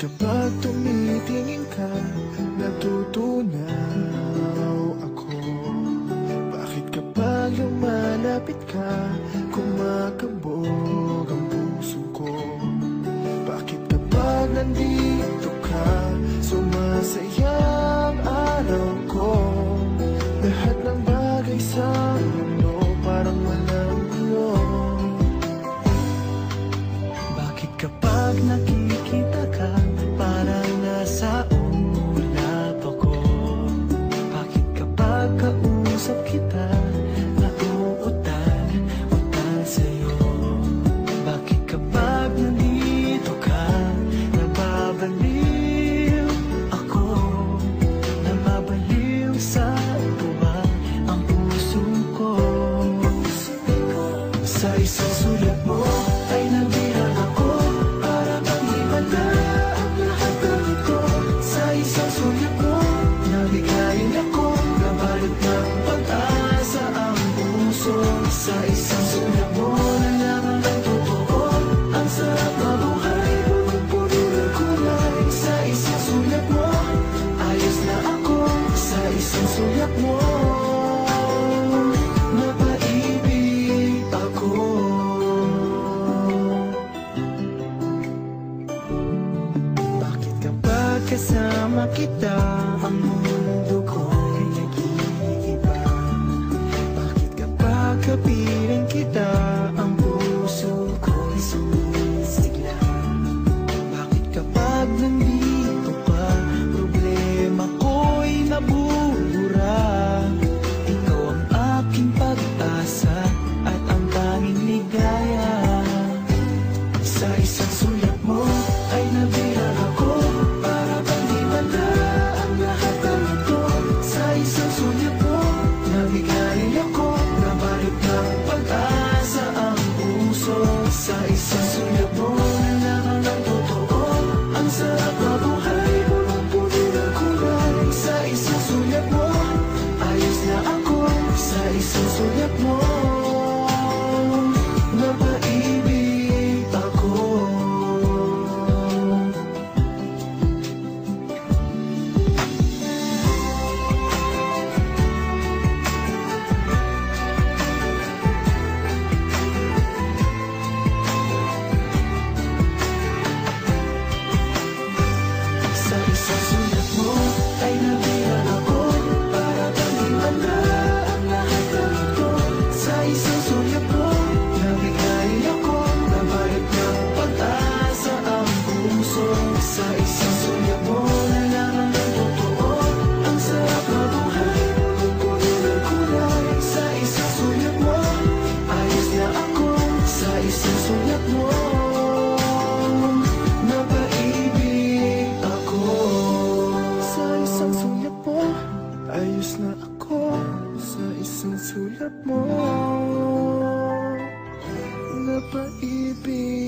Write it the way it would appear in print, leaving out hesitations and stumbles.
kapag tumitingin ka, natutunaw ako? Bakit kapag lumalapit ka, kumakabog ang puso ko? Bakit kapag nandito ka, sumasaya ang araw ko? Lahat ng bagay sa mundo parang walang gulo. Bakit kapag nakikita ka, parang nasa ulap ako? Bakit kapag kausap kita, nauutal sa'yo? Bakit kapag nandito ka, nababaliw ako? Nababaliw sa tuwa ang puso ko. Sa isang sulat mo ay nabirang ako, para bang himala ang lahat ng ito. Sa isang sulat mo, nabigayin ako, nabalot ng pag-asa ang puso. Sa isang sulat mo, nalaman ng totoo, ang sarap na buhay, punong-puno ng kulay. Sa isang sulat mo, ayos na ako. Sa isang sulat mo, napaibig ako. Bakit kapag kasama kita, ang mundo ko'y nag-iiba? Bakit kapag kapiling kita, ang puso ko'y sumisigla? Bakit kapag nandito ka, problema ko'y nabubura? Ikaw ang aking pag-asa at ang tanging ligaya. Sa isang sulat mo ay nabirang ako, para bang himala ang lahat ng ito. Sa isang sulat mo, nabigayin ako, nabalot ng pag-asa ang puso. Sa isang sulat mo, nalaman ng totoo, ang sarap na buhay, punong-puno ng kulay. Sa isang sulat mo, ayos na ako. Sa isang sulat mo, napaibig ako. Sa isang sulat mo ay nabirang ako, para bang himala ang lahat ng ito. Sa isang sulat mo, nabigayin ako, nabalot ng pag-asa ang puso. Sa isang sulat mo, nalaman ng totoo, ang sarap na buhay, punong-puno ng kulay. Sa isang sulat mo, ayos na ako. Sa isang sulat mo, napaibig ako. Sa isang sulat mo, ayos na ako. Sa isang sulat mo, napaibig